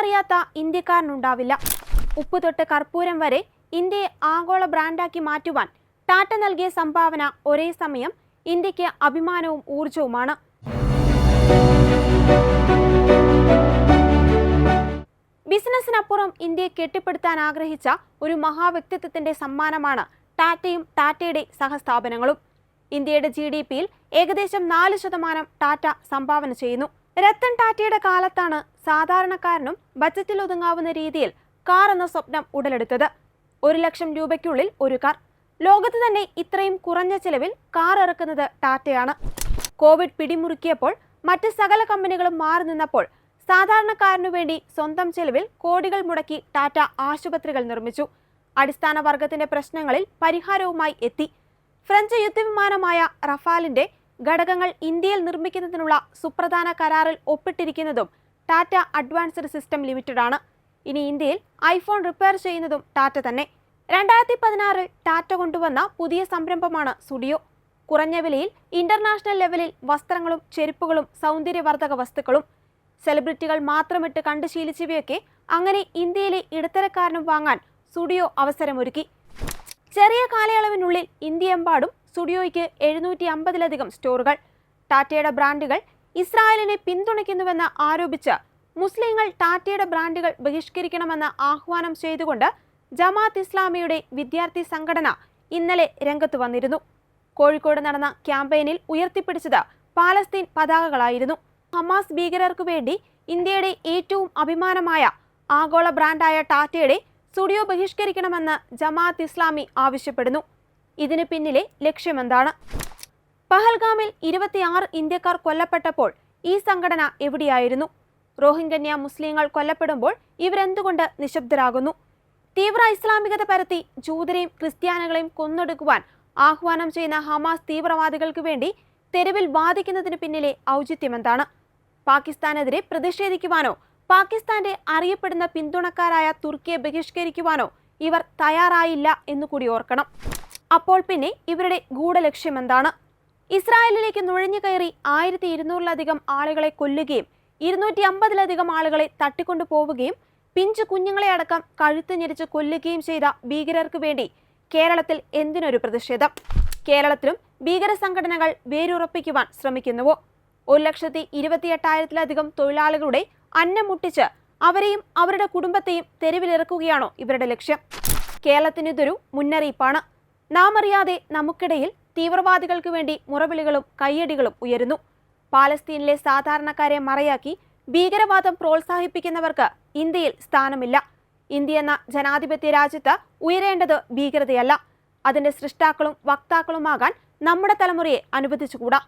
അറിയാത്ത ഇന്ത്യക്കാരനുണ്ടാവില്ല. ഉപ്പ് തൊട്ട് കർപ്പൂരം വരെ ഇന്ത്യയെ ആഗോള ബ്രാൻഡാക്കി മാറ്റുവാൻ ടാറ്റ നൽകിയ സംഭാവന ഒരേ സമയം ഇന്ത്യക്ക് അഭിമാനവും ഊർജവുമാണ്. ബിസിനസ്സിനപ്പുറം ഇന്ത്യയെ കെട്ടിപ്പടുത്താൻ ആഗ്രഹിച്ച ഒരു മഹാവ്യക്തിത്വത്തിന്റെ സമ്മാനമാണ് ടാറ്റയും ടാറ്റയുടെ സഹസ്ഥാപനങ്ങളും. ഇന്ത്യയുടെ GDPയിൽ ഏകദേശം 4% ടാറ്റ സംഭാവന ചെയ്യുന്നു. രത്തൻ ടാറ്റയുടെ കാലത്താണ് സാധാരണക്കാരനും ബജറ്റിൽ ഒതുങ്ങാവുന്ന രീതിയിൽ കാർ എന്ന സ്വപ്നം ഉടലെടുത്തത്. 1 ലക്ഷം രൂപയ്ക്കുള്ളിൽ ഒരു കാർ. ലോകത്ത് തന്നെ ഇത്രയും കുറഞ്ഞ ചെലവിൽ കാർ ഇറക്കുന്നത് ടാറ്റയാണ്. കോവിഡ് പിടിമുറുക്കിയപ്പോൾ മറ്റ് സകല കമ്പനികളും മാറി നിന്നപ്പോൾ സാധാരണക്കാരനു വേണ്ടി സ്വന്തം ചെലവിൽ കോടികൾ മുടക്കി ടാറ്റ ആശുപത്രികൾ നിർമ്മിച്ചു. അടിസ്ഥാന വർഗത്തിന്റെ പ്രശ്നങ്ങളിൽ പരിഹാരവുമായി എത്തി. ഫ്രഞ്ച് യുദ്ധവിമാനമായ റഫാലിന്റെ ഘടകങ്ങൾ ഇന്ത്യയിൽ നിർമ്മിക്കുന്നതിനുള്ള സുപ്രധാന കരാറിൽ ഒപ്പിട്ടിരിക്കുന്നതും ടാറ്റ അഡ്വാൻസ്ഡ് സിസ്റ്റം ലിമിറ്റഡ് ആണ്. ഇനി ഇന്ത്യയിൽ ഐഫോൺ റിപ്പയർ ചെയ്യുന്നതും ടാറ്റ തന്നെ. 2016 ടാറ്റ കൊണ്ടുവന്ന പുതിയ സംരംഭമാണ് സുഡിയോ. കുറഞ്ഞ വിലയിൽ ഇന്റർനാഷണൽ ലെവലിൽ വസ്ത്രങ്ങളും ചെരുപ്പുകളും സൗന്ദര്യവർദ്ധക വസ്തുക്കളും. സെലിബ്രിറ്റികൾ മാത്രമിട്ട് കണ്ടു ശീലിച്ചവയൊക്കെ അങ്ങനെ ഇന്ത്യയിലെ ഇടത്തരക്കാരനും വാങ്ങാൻ സുഡിയോ അവസരമൊരുക്കി. ചെറിയ കാലയളവിനുള്ളിൽ ഇന്ത്യയെമ്പാടും സുഡിയോയ്ക്ക് 750-ലധികം സ്റ്റോറുകൾ. ടാറ്റയുടെ ബ്രാൻഡുകൾ ഇസ്രായേലിനെ പിന്തുണയ്ക്കുന്നുവെന്ന് ആരോപിച്ച് മുസ്ലിങ്ങൾ ടാറ്റയുടെ ബ്രാൻഡുകൾ ബഹിഷ്കരിക്കണമെന്ന് ആഹ്വാനം ചെയ്തുകൊണ്ട് ജമാഅത്ത് ഇസ്ലാമിയുടെ വിദ്യാർത്ഥി സംഘടന ഇന്നലെ രംഗത്ത് വന്നിരുന്നു. കോഴിക്കോട് നടന്ന ക്യാമ്പയിനിൽ ഉയർത്തിപ്പിടിച്ചത് പാലസ്തീൻ പതാകകളായിരുന്നു. ഹമാസ് ഭീകരർക്കു വേണ്ടി ഇന്ത്യയുടെ ഏറ്റവും അഭിമാനമായ ആഗോള ബ്രാൻഡായ ടാറ്റയുടെ സുഡിയോ ബഹിഷ്കരിക്കണമെന്ന് ജമാഅത്ത് ഇസ്ലാമി ആവശ്യപ്പെടുന്നു. ഇതിന് പിന്നിലെ ലക്ഷ്യമെന്താണ്? പഹൽഗാമിൽ 26 ഇന്ത്യക്കാർ കൊല്ലപ്പെട്ടപ്പോൾ ഈ സംഘടന എവിടെയായിരുന്നു? റോഹിംഗ്യ മുസ്ലിങ്ങൾ കൊല്ലപ്പെടുമ്പോൾ ഇവരെന്തുകൊണ്ട് നിശബ്ദരാകുന്നു? തീവ്ര ഇസ്ലാമികത പരത്തി ജൂതരെയും ക്രിസ്ത്യാനികളെയും കൊന്നൊടുക്കുവാൻ ആഹ്വാനം ചെയ്യുന്ന ഹമാസ് തീവ്രവാദികൾക്ക് വേണ്ടി തെരുവിൽ വാദിക്കുന്നതിന് പിന്നിലെ ഔചിത്യമെന്താണ്? പാകിസ്ഥാനെതിരെ പ്രതിഷേധിക്കുവാനോ പാകിസ്ഥാന്റെ അറിയപ്പെടുന്ന പിന്തുണക്കാരായ തുർക്കിയെ ബഹിഷ്കരിക്കുവാനോ ഇവർ തയ്യാറായില്ല എന്നുകൂടി ഓർക്കണം. അപ്പോൾ പിന്നെ ഇവരുടെ ഗൂഢലക്ഷ്യമെന്താണ്? ഇസ്രായേലിലേക്ക് നുഴഞ്ഞു കയറി 1200-ലധികം ആളുകളെ കൊല്ലുകയും 250-ലധികം ആളുകളെ തട്ടിക്കൊണ്ടു പോവുകയും പിഞ്ചു കുഞ്ഞുങ്ങളെ അടക്കം കഴുത്ത് ഞെരിച്ച് കൊല്ലുകയും ചെയ്ത ഭീകരർക്ക് വേണ്ടി കേരളത്തിൽ എന്തിനൊരു പ്രതിഷേധം? കേരളത്തിലും ഭീകര സംഘടനകൾ വേരുറപ്പിക്കുവാൻ ശ്രമിക്കുന്നുവോ? 1,28,000-ലധികം തൊഴിലാളികളുടെ അന്നം മുട്ടിച്ച് അവരെയും അവരുടെ കുടുംബത്തെയും തെരുവിലിറക്കുകയാണോ ഇവരുടെ ലക്ഷ്യം? കേരളത്തിനിതൊരു മുന്നറിയിപ്പാണ്. നാം അറിയാതെ നമുക്കിടയിൽ തീവ്രവാദികൾക്ക് വേണ്ടി മുറവിളികളും കയ്യടികളും ഉയരുന്നു. പാലസ്തീനിലെ സാധാരണക്കാരെ മറയാക്കി ഭീകരവാദം പ്രോത്സാഹിപ്പിക്കുന്നവർക്ക് ഇന്ത്യയിൽ സ്ഥാനമില്ല. ഇന്ത്യ എന്ന ജനാധിപത്യ രാജ്യത്ത് ഉയരേണ്ടത് ഭീകരതയല്ല, അതിന്റെ സൃഷ്ടാക്കളും വക്താക്കളുമാകാൻ നമ്മുടെ തലമുറയെ അനുവദിച്ചുകൂടാ.